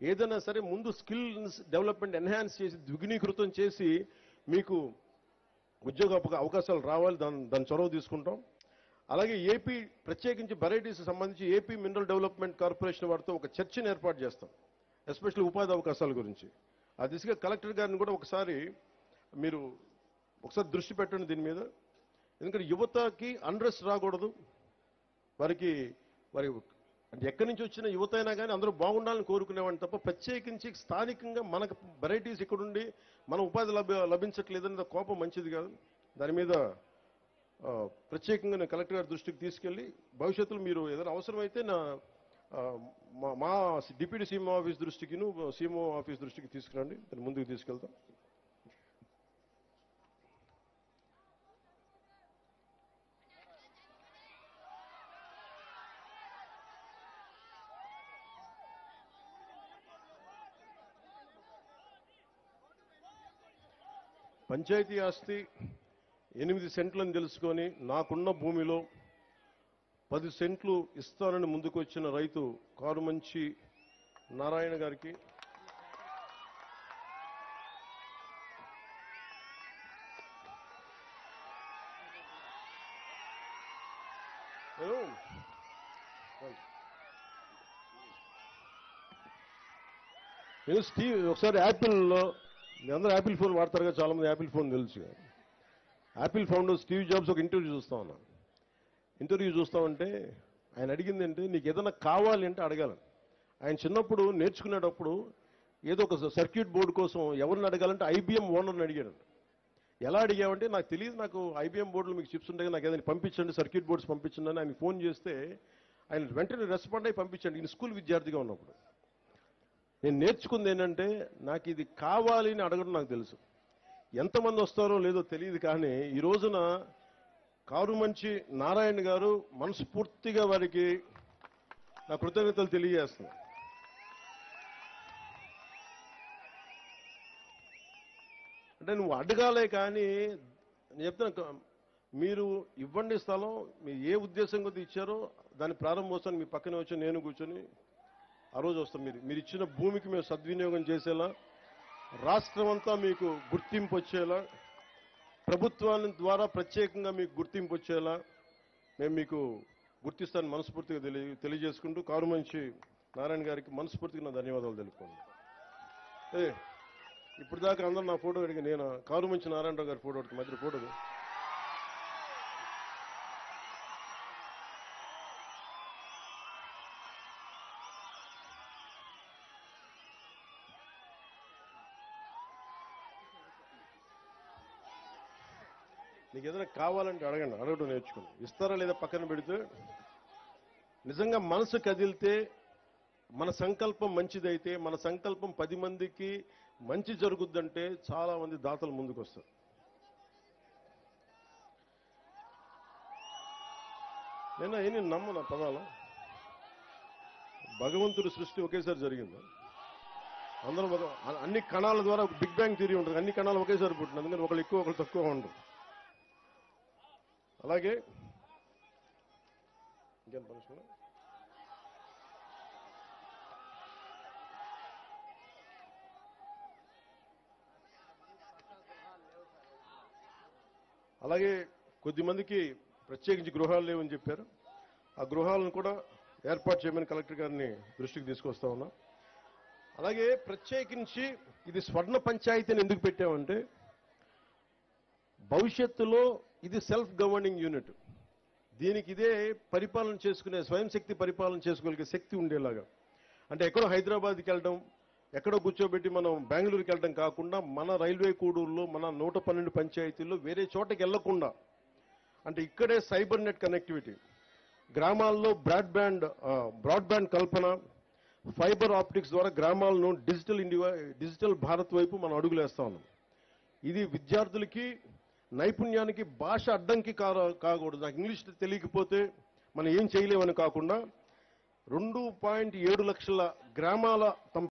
ఏదైనా సరే ముందు స్కిల్స్ డెవలప్మెంట్ ఎన్హాన్స్ చేసి ద్విగుణీకృతం చేసి మీకు ఉద్యోగ అవకాశాలు రావాలి, దాని చొరవ తీసుకుంటాం. అలాగే ఏపీ ప్రత్యేకించి వెరైటీస్ సంబంధించి ఏపీ మినరల్ డెవలప్మెంట్ కార్పొరేషన్ వారితో ఒక చర్చను ఏర్పాటు చేస్తాం, ఎస్పెషల్లీ ఉపాధి అవకాశాల గురించి. ఆ దిశగా కలెక్టర్ గారిని కూడా మీరు ఒకసారి దృష్టి పెట్టండి దీని మీద. ఎందుకంటే యువతకి అన్రెస్ట్ రాకూడదు, వారి అంటే ఎక్కడి నుంచి వచ్చిన యువత అయినా కానీ అందరూ బాగుండాలని కోరుకునేవాడిని తప్ప ప్రత్యేకించి స్థానికంగా మనకు వెరైటీస్ ఇక్కడుండి మన ఉపాధి లభించట్లేదని కోపం మంచిది కాదు. దాని మీద ప్రత్యేకంగా నేను కలెక్టర్ గారి దృష్టికి తీసుకెళ్లి భవిష్యత్తులో మీరు ఏదైనా అవసరమైతే మా డిప్యూటీ సీఎం ఆఫీస్ దృష్టికి సీఎంఓ ఆఫీస్ దృష్టికి తీసుకురండి, దాన్ని ముందుకు తీసుకెళ్తాం. పంచాయతీ ఆస్తి 8 సెంట్లని తెలుసుకొని నాకున్న భూమిలో 10 సెంట్లు ఇస్తానని ముందుకు వచ్చిన రైతు కారుమంచి నారాయణ గారికి నేను స్టీవ్ ఒకసారి యాపిల్లో మీ అందరూ యాపిల్ ఫోన్ వాడతారు కదా, చాలా మంది యాపిల్ ఫోన్ తెలుసు. యాపిల్ ఫౌండర్ స్టీవ్ జాబ్స్ ఒక ఇంటర్వ్యూ చూస్తామంటే ఆయన అడిగింది అంటే నీకు ఏదైనా కావాలి అంటే అడగాలని. ఆయన చిన్నప్పుడు నేర్చుకునేటప్పుడు ఏదో ఒక సర్క్యూట్ బోర్డు కోసం ఎవరిని అడగాలంటే ఐబీఎం ఓనర్ని అడిగాడు. ఎలా అడిగామంటే నాకు తెలియదు, నాకు ఐబీఎం బోర్డులో మీకు చిప్స్ ఉంటాయి, నాకు ఏదైనా పంపించండి, సర్క్యూట్ బోర్డ్స్ పంపించండి అని ఆయన ఫోన్ చేస్తే ఆయన వెంటనే రెస్పాండ్ అయ్యి పంపించండి. ఈయన స్కూల్ విద్యార్థిగా ఉన్నప్పుడు. నేను నేర్చుకుంది ఏంటంటే నాకు ఇది కావాలి అని అడగడం నాకు తెలుసు. ఎంతమంది వస్తారో లేదో తెలియదు, కానీ ఈ రోజున కారుమంచి నారాయణ గారు మనస్ఫూర్తిగా వారికి నా కృతజ్ఞతలు తెలియజేస్తున్నాను. అంటే నువ్వు అడగాలే కానీ నేను చెప్తాను, మీరు ఇవ్వండి స్థలం, మీరు ఏ ఉద్దేశం కొద్ది ఇచ్చారో దాని ప్రారంభోత్సవాన్ని మీ పక్కనే వచ్చి నేను కూర్చొని ఆ రోజు వస్తాం. మీరు ఇచ్చిన భూమికి మేము సద్వినియోగం చేసేలా, రాష్ట్రం అంతా మీకు గుర్తింపు వచ్చేలా, ప్రభుత్వాన్ని ద్వారా ప్రత్యేకంగా మీకు గుర్తింపు వచ్చేలా మేము మీకు గుర్తిస్తానని మనస్ఫూర్తిగా తెలియజేసుకుంటూ కారుమంచి నారాయణ గారికి మనస్ఫూర్తిగా నా ధన్యవాదాలు తెలుపుకోండి. ఇప్పుడు దాకా అందరూ నా ఫోటో అడిగి నేను కారుమంచి నారాయణరావు గారి ఫోటో మధ్య ఫోటో నీకు ఏదైనా కావాలంటే అడగండి, అడగడం నేర్చుకోండి. ఇస్తారా లేదా పక్కన పెడితే నిజంగా మనసు కదిలితే, మన సంకల్పం మంచిదైతే, మన సంకల్పం 10 మందికి మంచి జరుగుద్దంటే చాలా మంది దాతలు ముందుకు వస్తారు. నేను ఏమి నమ్మను పదాలు. భగవంతుడి సృష్టి ఒకేసారి జరిగింది. అందరూ అన్ని కణాల ద్వారా బిగ్ బ్యాంగ్ థియరీ ఉంటుంది, అన్ని కణాలు ఒకేసారి పుట్టిన, అందుకని ఒకళ్ళు ఎక్కువ ఒకళ్ళు తక్కువ ఉండరు. అలాగే ఇంకేం పనిష్మెంట్ అలాగే కొద్దిమందికి ప్రత్యేకించి గృహాలు లేవని చెప్పారు. ఆ గృహాలను కూడా ఏర్పాటు చేయమని కలెక్టర్ గారిని దృష్టికి తీసుకొస్తా ఉన్నా. అలాగే ప్రత్యేకించి ఇది స్వర్ణ పంచాయతీని ఎందుకు పెట్టామంటే భవిష్యత్తులో ఇది సెల్ఫ్ గవర్నింగ్ యూనిట్, దీనికి ఇదే పరిపాలన చేసుకునే స్వయం శక్తి పరిపాలన చేసుకోగలిగే శక్తి ఉండేలాగా. అంటే ఎక్కడో హైదరాబాద్కి వెళ్ళడం, ఎక్కడో కూర్చోబెట్టి మనం బెంగళూరుకి వెళ్ళడం కాకుండా మన రైల్వే కూడూరులో మన 112 పంచాయతీల్లో వేరే చోటకి వెళ్లకుండా, అంటే ఇక్కడే సైబర్ నెట్ కనెక్టివిటీ, గ్రామాల్లో బ్రాడ్బ్యాండ్ కల్పన, ఫైబర్ ఆప్టిక్స్ ద్వారా గ్రామాలను డిజిటల్ భారత్ వైపు మనం అడుగులేస్తా ఉన్నాం. ఇది విద్యార్థులకి నైపుణ్యానికి భాష అడ్డంకి కాకూడదు. నాకు ఇంగ్లీష్ తెలియకపోతే మనం ఏం చేయలేమని కాకుండా 2.7 లక్షల గ్రామాల తమ